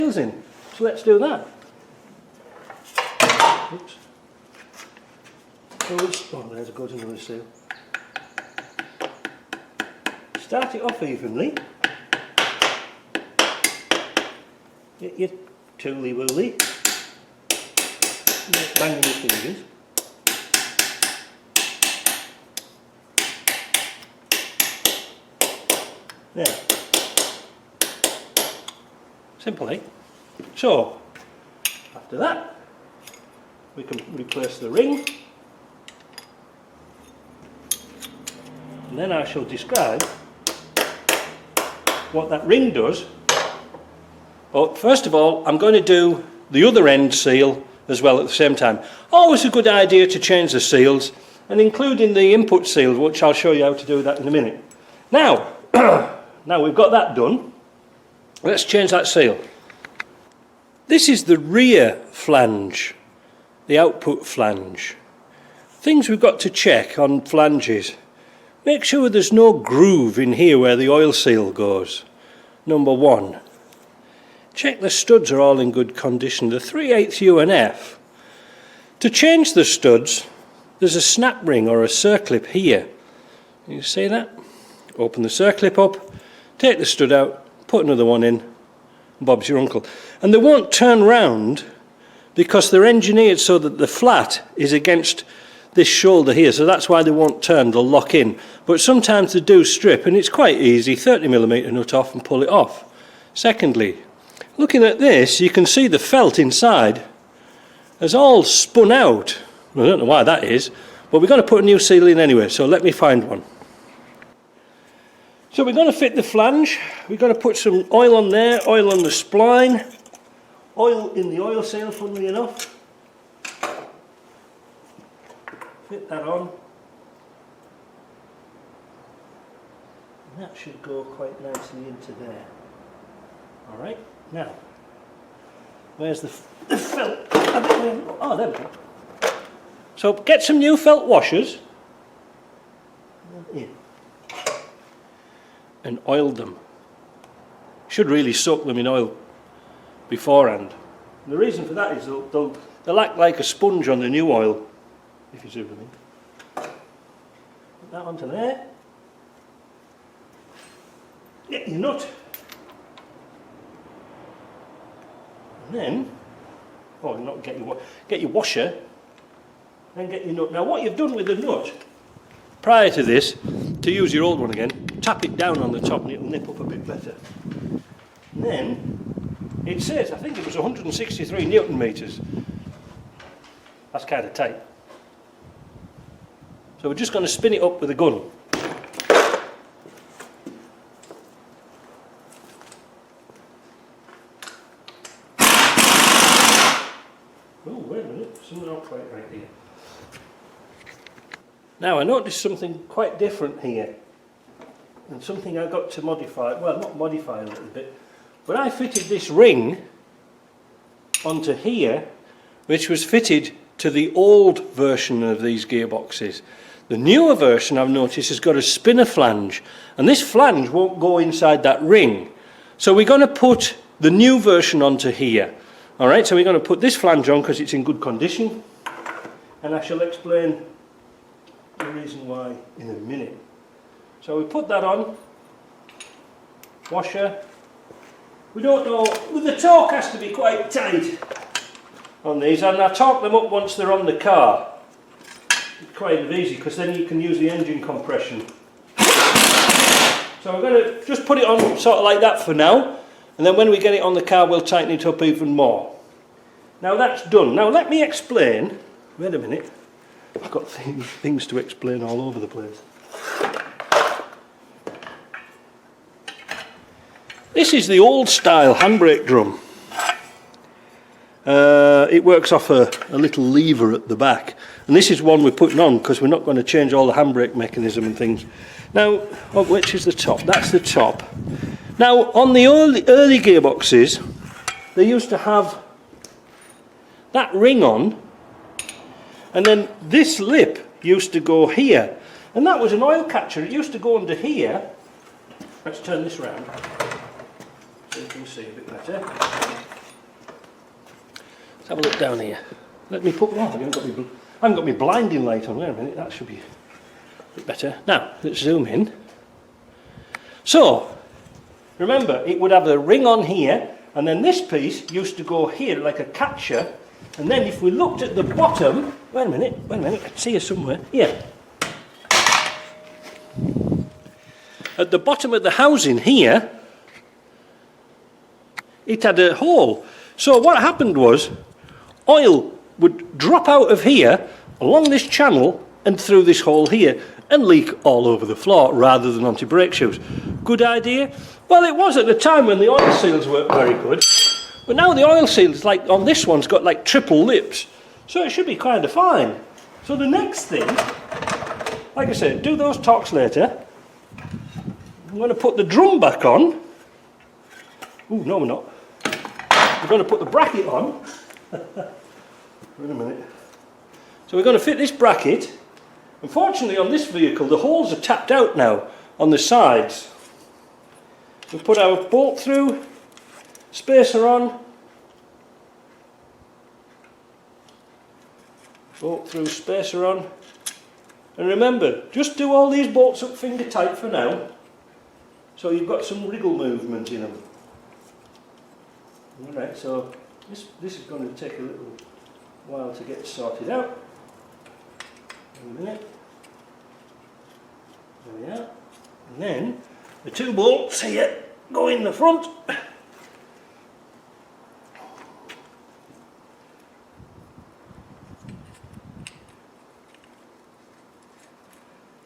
seals in. So let's do that. Oops. Oh, there's a good another seal. Start it off evenly. Get your tooly wooly. Banging your fingers. There. Simple, eh? So, after that, we can replace the ring. And then I shall describe what that ring does. But first of all, I'm going to do the other end seal as well at the same time. Always a good idea to change the seals, and including the input seals, which I'll show you how to do that in a minute. Now, now we've got that done, let's change that seal. This is the rear flange, the output flange. Things we've got to check on flanges. Make sure there's no groove in here where the oil seal goes. Number one. Check the studs are all in good condition. The 3/8 UNF. To change the studs, there's a snap ring or a circlip here. You see that? Open the circlip up, take the stud out, put another one in, Bob's your uncle. And they won't turn round because they're engineered so that the flat is against this shoulder here, so that's why they won't turn, they'll lock in. But sometimes they do strip, and it's quite easy, 30mm nut off and pull it off. Secondly, looking at this, you can see the felt inside has all spun out. Well, I don't know why that is, but we're going to put a new seal in anyway, so let me find one. So we're going to fit the flange, we're going to put some oil on there, oil on the spline, oil in the oil seal, funnily enough. Fit that on. And that should go quite nicely into there. Alright, now, where's the felt? Oh, there we go. So get some new felt washers and oil them. Should really soak them in oil beforehand. And the reason for that is they'll act like a sponge on the new oil, if you see what I mean. Put that onto there. Get your nut. And then, oh, not get your washer, then get your nut. Now what you've done with the nut, prior to this, to use your old one again, tap it down on the top and it'll nip up a bit better. And then, it says, I think it was 163 Newton meters. That's kind of tight. So we're just going to spin it up with a gun. Oh, wait a minute, something not quite right here. Now I noticed something quite different here, and something I got to modify, well not modify a little bit, but I fitted this ring onto here, which was fitted to the old version of these gearboxes. The newer version, I've noticed, has got a spinner flange, and this flange won't go inside that ring. So we're going to put the new version onto here. Alright, so we're going to put this flange on because it's in good condition, and I shall explain the reason why in a minute. So we put that on, washer. We don't know, well, the torque has to be quite tight on these, and I torque them up once they're on the car. It's quite easy because then you can use the engine compression. So we're going to just put it on sort of like that for now, and then when we get it on the car we'll tighten it up even more. Now that's done. Now let me explain, wait a minute, I've got things to explain all over the place. This is the old style handbrake drum. It works off a little lever at the back, and this is one we're putting on because we're not going to change all the handbrake mechanism and things. Now, oh, which is the top? That's the top. Now on the early gearboxes they used to have that ring on, and then this lip used to go here, and that was an oil catcher. It used to go under here. Let's turn this round. so you can see a bit better. Let's have a look down here. Let me put, I haven't got my blinding light on. Wait a minute, that should be a bit better. Now, let's zoom in. So, remember, it would have a ring on here, and then this piece used to go here like a catcher, and then if we looked at the bottom, wait a minute, I can see it somewhere, here. At the bottom of the housing here, it had a hole. So what happened was, oil would drop out of here, along this channel, and through this hole here, and leak all over the floor, rather than onto brake shoes. Good idea? Well, it was at the time when the oil seals weren't very good, but now the oil seals, like on this one's got like triple lips, so it should be kind of fine. So the next thing, like I said, do those torques later. I'm going to put the drum back on. Ooh, no we're not. We're going to put the bracket on. Wait a minute. So we're going to fit this bracket. Unfortunately on this vehicle the holes are tapped out now on the sides. We'll put our bolt through, spacer on, bolt through, spacer on, and remember, just do all these bolts up finger tight for now, so you've got some wriggle movement in them. Alright, so this is going to take a little while to get sorted out. A minute. There we are. And then the two bolts here go in the front.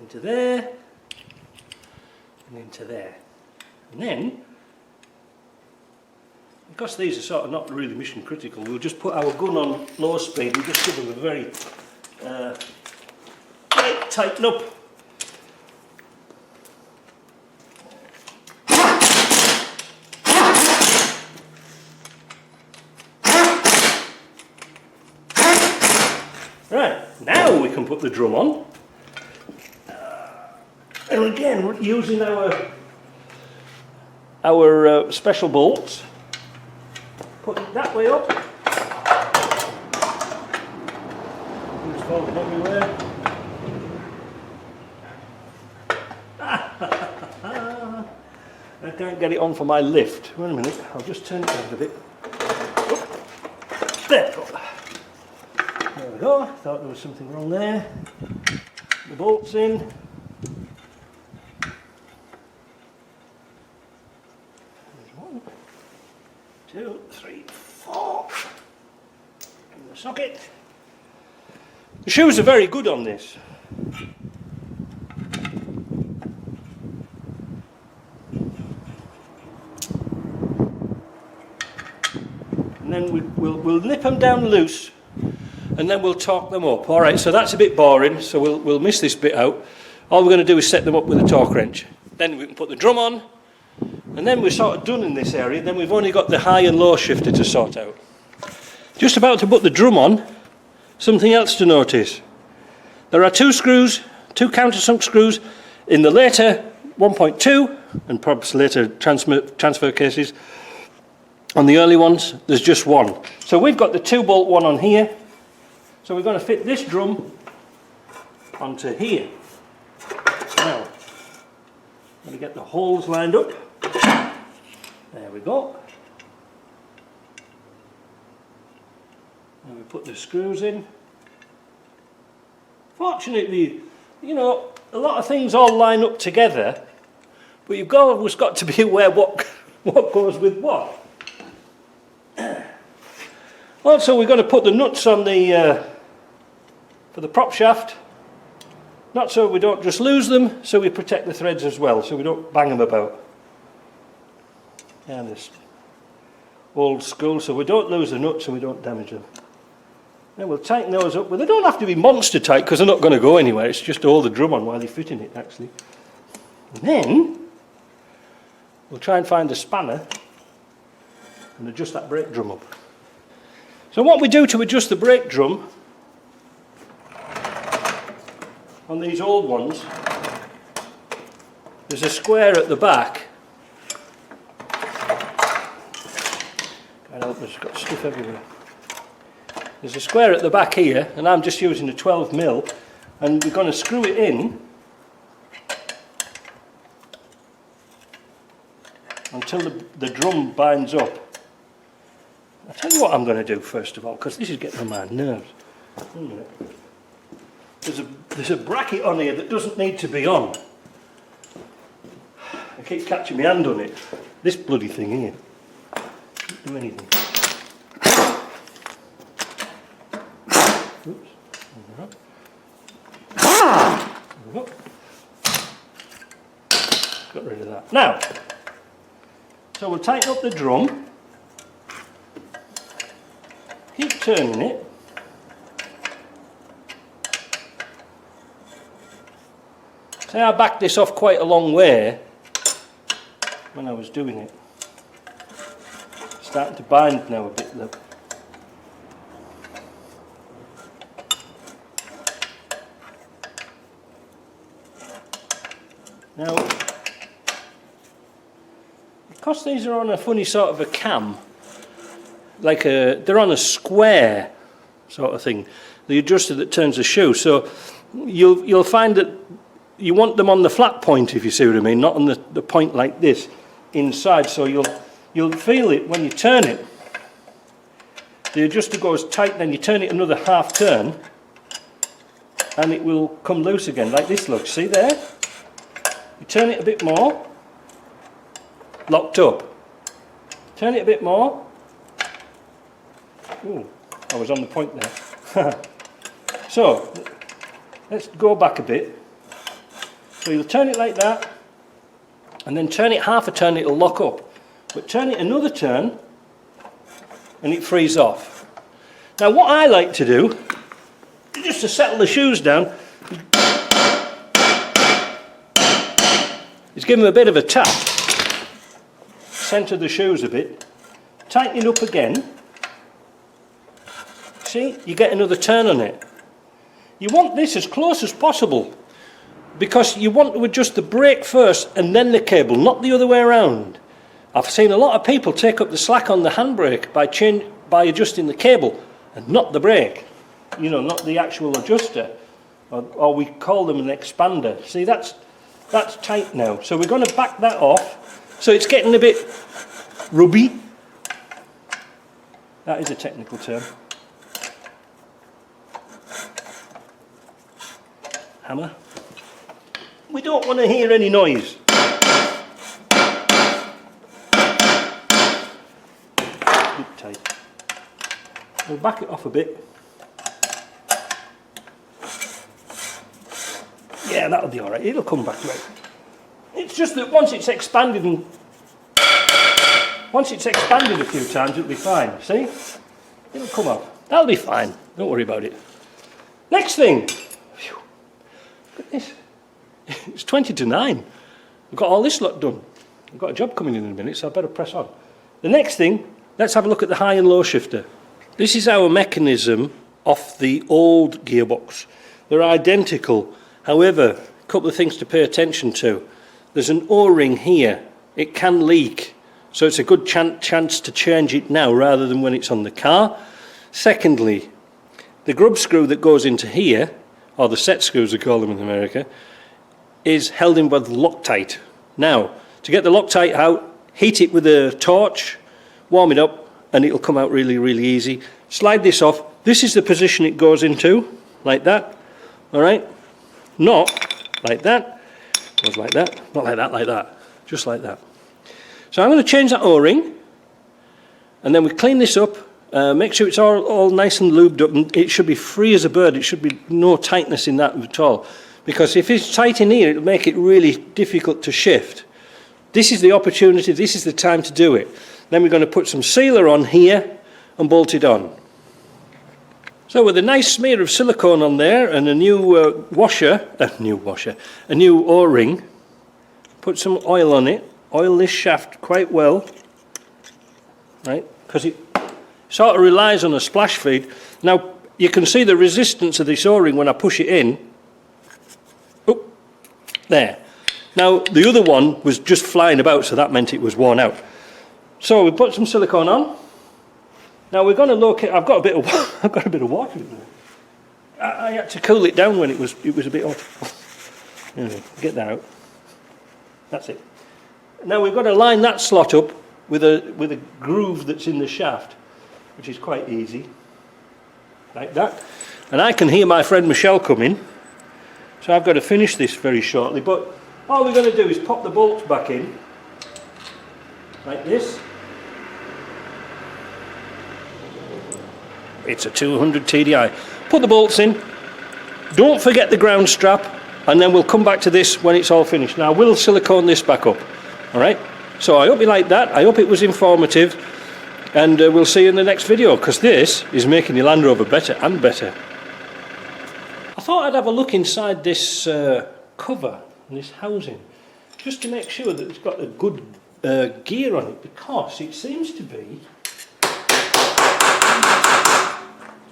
Into there. And into there. And then, because these are sort of not really mission critical, we'll just put our gun on low speed and just give them a very tighten up. Right, now we can put the drum on. And again, we're using our special bolts. Put it that way up. It's falling everywhere. I can't get it on for my lift. Wait a minute, I'll just turn it around a bit. There we go. Thought there was something wrong there. The bolt's in. There's 1, 2, 3, 4. In the socket. The shoes are very good on this. And then we'll nip them down loose, and then we'll torque them up. All right, so that's a bit boring, so we'll miss this bit out. All we're going to do is set them up with a torque wrench. Then we can put the drum on, and then we're sort of done in this area. Then we've only got the high and low shifter to sort out. Just about to put the drum on, something else to notice. There are 2 screws, 2 countersunk screws in the later 1.2 and perhaps later transfer cases. On the early ones, there's just 1. So we've got the 2-bolt one on here. So we're going to fit this drum onto here. Now, I'm going to get the holes lined up. There we go. And we put the screws in. Fortunately, you know, a lot of things all line up together, but you've always got to be aware what goes with what. Also, we're going to put the nuts on the for the prop shaft, not so we don't just lose them, so we protect the threads as well, so we don't bang them about. And this old school, so we don't lose the nuts and we don't damage them. Then we'll tighten those up, but they don't have to be monster tight because they're not going to go anywhere. It's just to hold the drum on while you're fitting it, actually. And then we'll try and find a spanner and adjust that brake drum up. So what we do to adjust the brake drum on these old ones, there's a square at the back help us, got stuff everywhere. There's a square at the back here, and I'm just using a 12mm, and we're going to screw it in until the drum binds up. I'll tell you what I'm going to do first of all, because this is getting on my nerves. There's a bracket on here that doesn't need to be on. I keep catching my hand on it. This bloody thing here. Doesn't do anything. Oops. Got rid of that. Now, so we'll tighten up the drum. Keep turning it. See, I backed this off quite a long way when I was doing it. It's starting to bind now a bit, look. Now, because these are on a funny sort of a cam, they're on a square sort of thing, the adjuster that turns the shoe, so you'll find that you want them on the flat point, if you see what I mean, not on the point like this inside, so you'll feel it when you turn it. The adjuster goes tight, then you turn it another half turn and it will come loose again, like this, look, see there? You turn it a bit more, locked up. Turn it a bit more. Ooh, I was on the point there. So, let's go back a bit. So you'll turn it like that, and then turn it half a turn, it'll lock up. But turn it another turn, and it frees off. Now what I like to do, just to settle the shoes down, is give them a bit of a tap. Centre the shoes a bit. Tighten it up again. See, you get another turn on it. You want this as close as possible, because you want to adjust the brake first and then the cable, not the other way around. I've seen a lot of people take up the slack on the handbrake by adjusting the cable and not the brake. You know, not the actual adjuster, or we call them an expander. See, that's tight now. So we're going to back that off. So it's getting a bit rubby. That is a technical term. Hammer. We don't want to hear any noise. Bit tight. We'll back it off a bit. Yeah, that'll be alright. It'll come back right. It's just that once it's expanded a few times, it'll be fine. See? It'll come up. That'll be fine. Don't worry about it. Next thing. Phew. Look at this. It's 20 to 9. I've got all this lot done. I've got a job coming in a minute, so I better press on. The next thing, let's have a look at the high and low shifter. This is our mechanism off the old gearbox. They're identical. However, a couple of things to pay attention to. There's an O-ring here. It can leak, so it's a good chance to change it now rather than when it's on the car. Secondly, the grub screw that goes into here, or the set screws they call them in America, is held in with Loctite. Now, to get the Loctite out, heat it with a torch, warm it up, and it'll come out really, really easy. Slide this off. This is the position it goes into, like that. All right? Not like that. Goes like that. Not like that, like that. Just like that. So I'm going to change that O-ring, and then we clean this up. Make sure it's all nice and lubed up, and it should be free as a bird. It should be no tightness in that at all. Because if it's tight in here, it'll make it really difficult to shift. This is the opportunity, this is the time to do it. Then we're going to put some sealer on here and bolt it on. So with a nice smear of silicone on there and a new a new O-ring, put some oil on it, oil this shaft quite well, right? Because it sort of relies on a splash feed. Now you can see the resistance of this O-ring when I push it in. There. Now the other one was just flying about, so that meant it was worn out. So we put some silicone on, Now we're going to locate. I've got a bit of water in there. I had to cool it down when it was a bit hot. Anyway, get that out. That's it. Now we've got to line that slot up with a groove that's in the shaft, which is quite easy, like that. And I can hear my friend Michelle coming, so I've got to finish this very shortly. But all we're going to do is pop the bolts back in, like this. It's a 200 TDI. Put the bolts in. Don't forget the ground strap, and then we'll come back to this when it's all finished. Now we'll silicone this back up. All right. So I hope you liked that. I hope it was informative, and we'll see you in the next video, because this is making your Land Rover better and better. I thought I'd have a look inside this cover and this housing, just to make sure that it's got a good gear on it, because it seems to be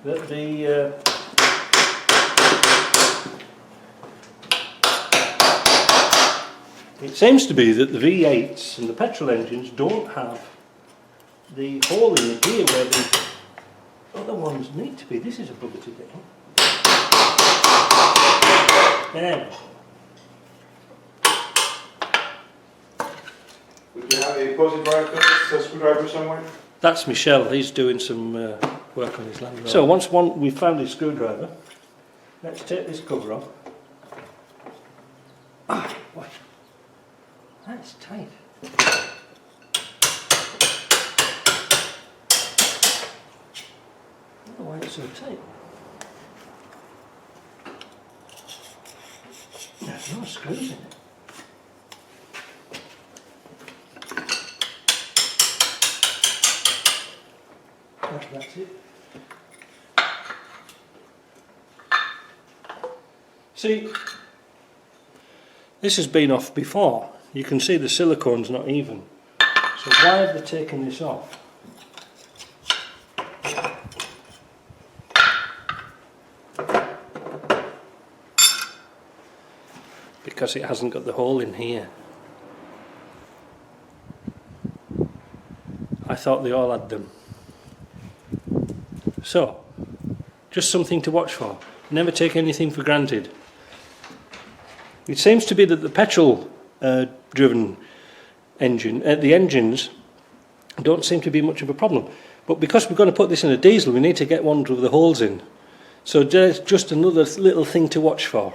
that the V8s and the petrol engines don't have the hole in the gear where the other ones need to be. This is a bugger to get in. There. Would you have a posi screwdriver somewhere? That's Michelle. He's doing some work on his Land Rover. So once we've found his screwdriver, let's take this cover off. Ah, boy. That's tight. I don't know why it's so tight. There's no screws in it. That's it. See, this has been off before. You can see the silicone's not even. So why have they taken this off? Because it hasn't got the hole in here. I thought they all had them. So, just something to watch for. Never take anything for granted. It seems to be that the petrol driven engine, the engines don't seem to be much of a problem. But because we're going to put this in a diesel, we need to get one with the holes in. So there's just another little thing to watch for.